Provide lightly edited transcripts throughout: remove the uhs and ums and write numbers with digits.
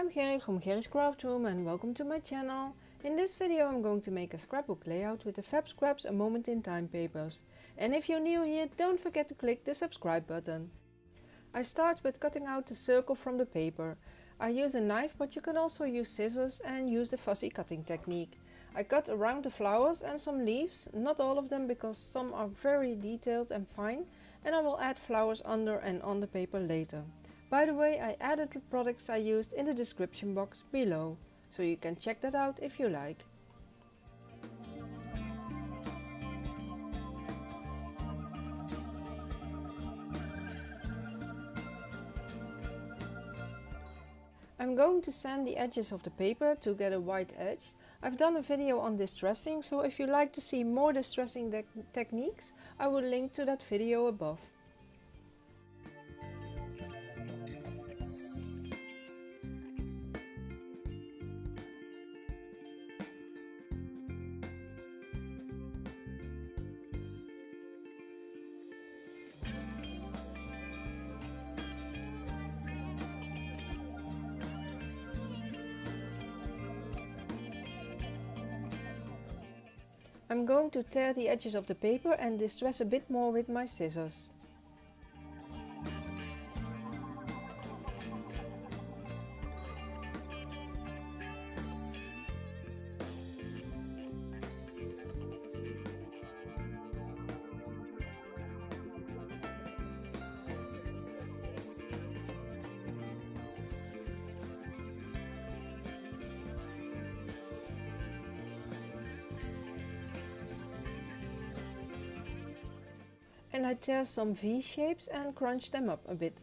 I'm Gerry from Gerry's Craft Room and welcome to my channel. In this video I'm going to make a scrapbook layout with the Fab Scraps A Moment in Time papers. And if you're new here, don't forget to click the subscribe button. I start with cutting out the circle from the paper. I use a knife, but you can also use scissors and use the fussy cutting technique. I cut around the flowers and some leaves, not all of them because some are very detailed and fine, and I will add flowers under and on the paper later. By the way, I added the products I used in the description box below, so you can check that out if you like. I'm going to sand the edges of the paper to get a white edge. I've done a video on distressing, so if you like to see more distressing techniques, I will link to that video above. I'm going to tear the edges of the paper and distress a bit more with my scissors. And I tear some V shapes and crunch them up a bit.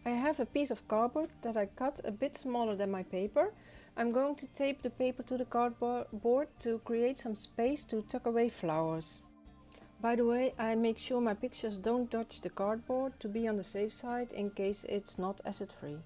I have a piece of cardboard that I cut a bit smaller than my paper. I'm going to tape the paper to the cardboard to create some space to tuck away flowers. By the way, I make sure my pictures don't touch the cardboard to be on the safe side in case it's not acid free.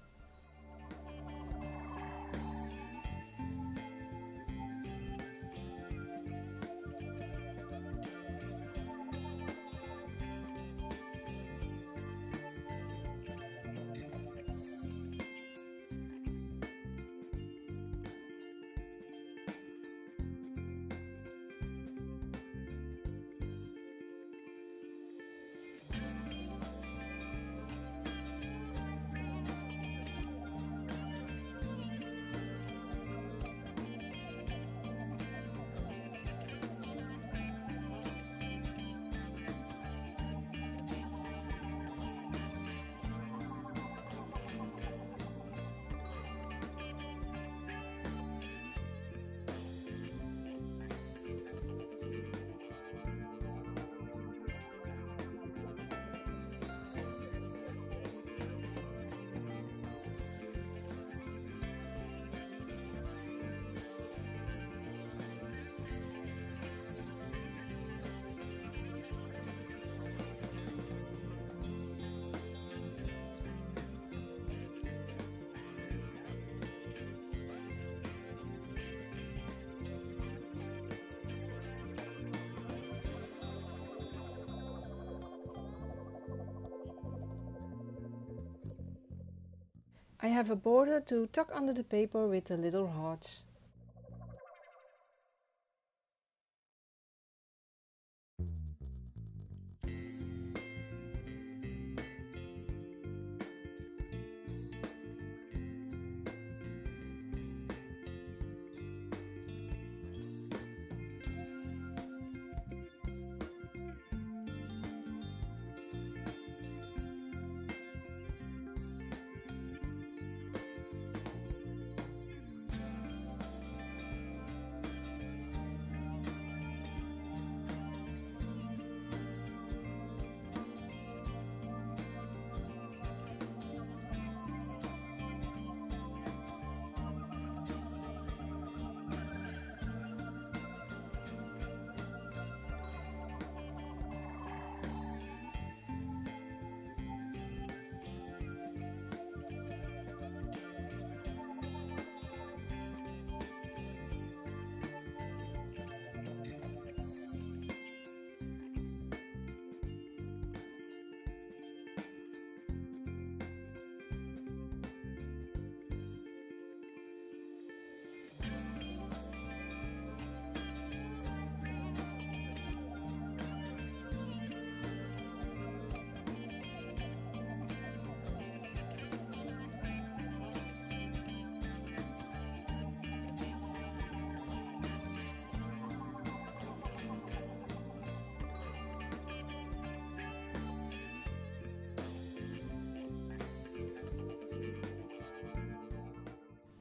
I have a border to tuck under the paper with the little hearts.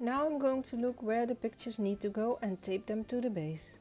Now I'm going to look where the pictures need to go and tape them to the base.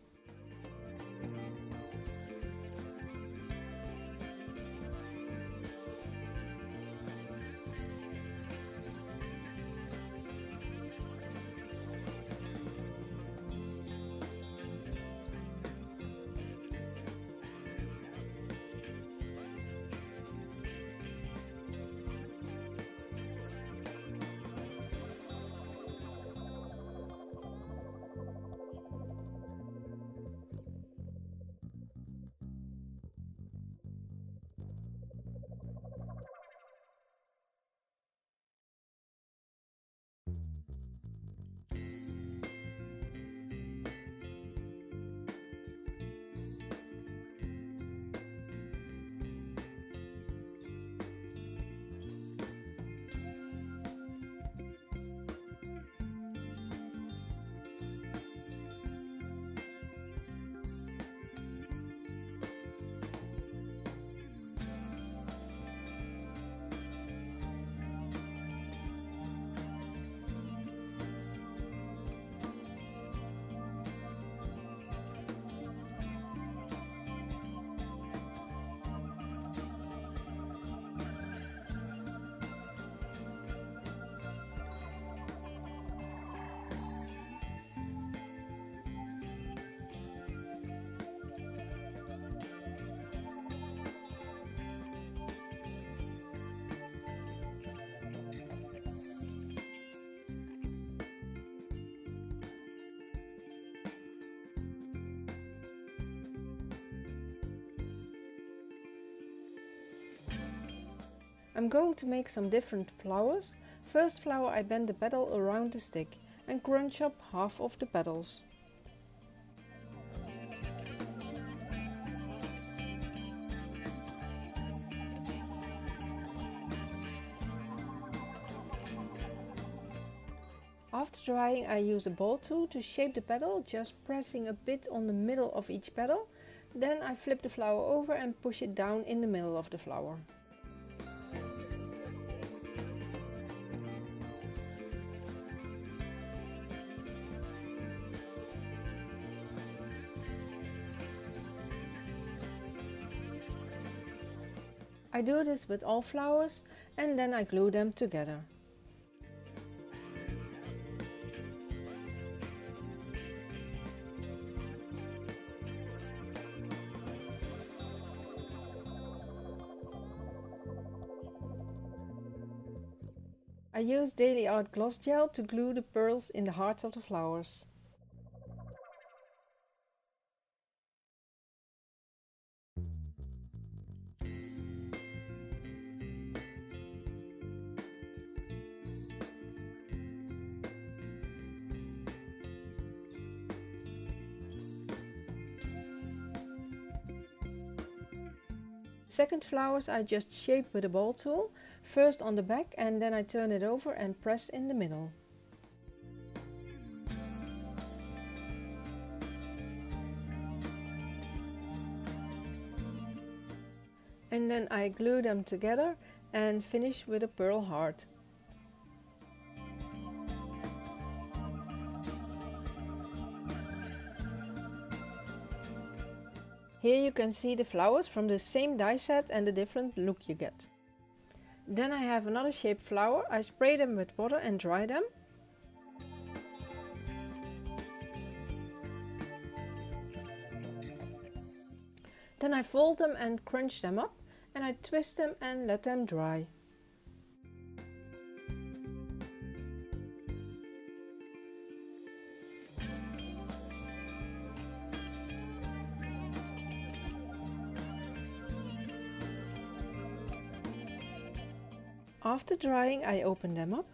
I'm going to make some different flowers. First flower, I bend the petal around the stick and crunch up half of the petals. After drying, I use a ball tool to shape the petal, just pressing a bit on the middle of each petal. Then I flip the flower over and push it down in the middle of the flower. I do this with all flowers and then I glue them together. I use Daily Art gloss gel to glue the pearls in the hearts of the flowers. Second flowers I just shape with a ball tool, first on the back and then I turn it over and press in the middle. And then I glue them together and finish with a pearl heart. Here you can see the flowers from the same die set and the different look you get. Then I have another shaped flower. I spray them with water and dry them. Then I fold them and crunch them up and I twist them and let them dry. After drying, I open them up.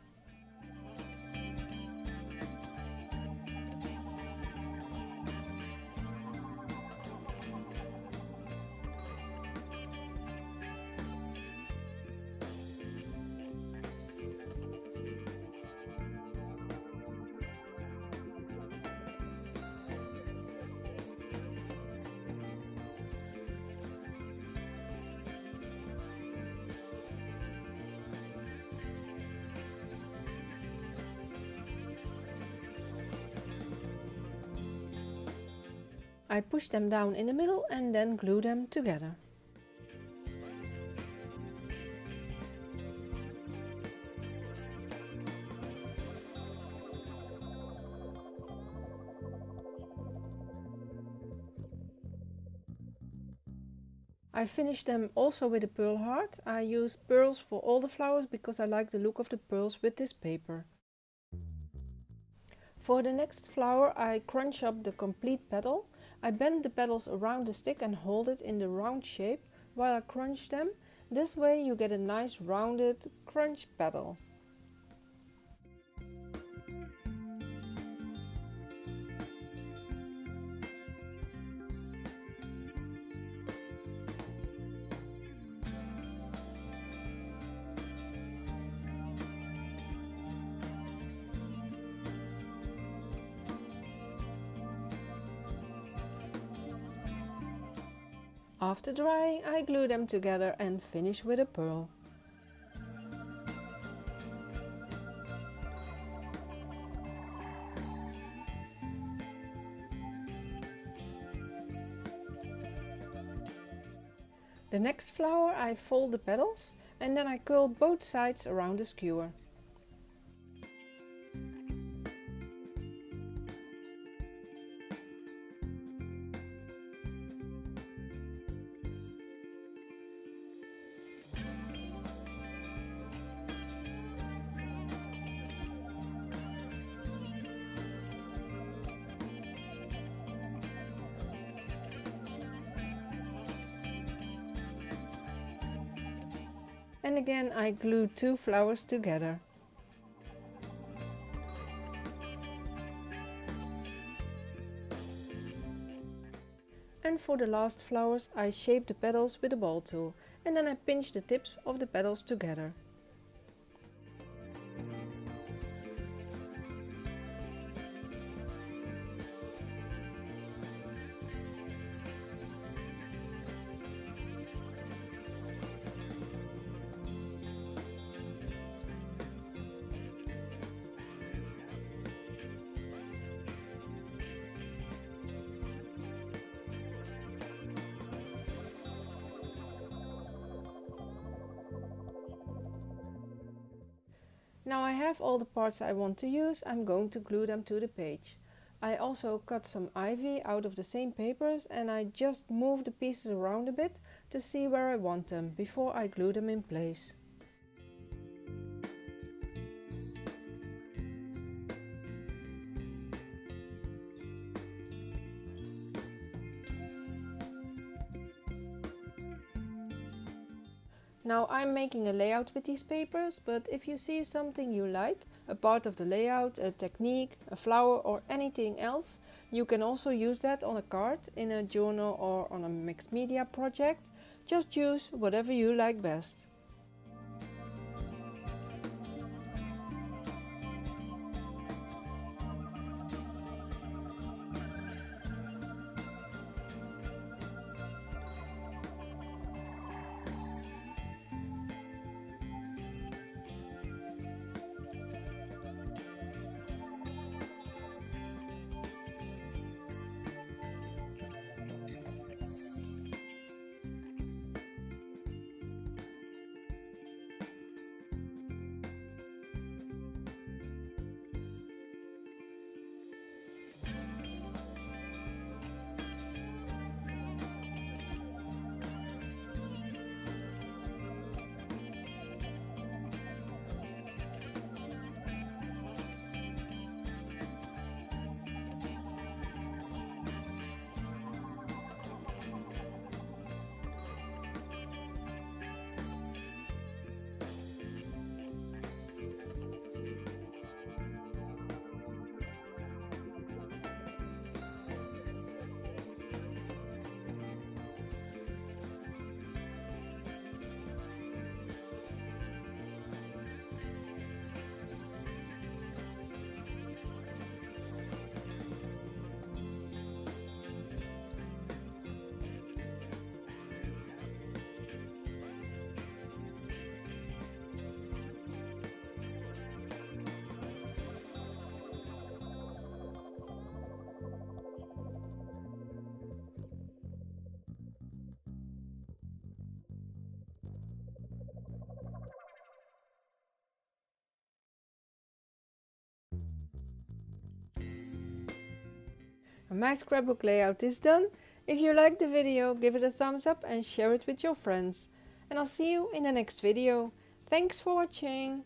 I push them down in the middle and then glue them together. I finished them also with a pearl heart. I use pearls for all the flowers because I like the look of the pearls with this paper. For the next flower I crunch up the complete petal. I bend the petals around the stick and hold it in the round shape while I crunch them. This way you get a nice rounded crunch petal. After drying, I glue them together and finish with a pearl. The next flower I fold the petals and then I curl both sides around the skewer. And again I glue two flowers together. And for the last flowers I shape the petals with a ball tool and then I pinch the tips of the petals together. Now I have all the parts I want to use, I'm going to glue them to the page. I also cut some ivy out of the same papers and I just move the pieces around a bit to see where I want them before I glue them in place. Now I'm making a layout with these papers, but if you see something you like, a part of the layout, a technique, a flower or anything else, you can also use that on a card, in a journal or on a mixed media project. Just use whatever you like best. My scrapbook layout is done. If you liked the video, give it a thumbs up and share it with your friends. And I'll see you in the next video. Thanks for watching.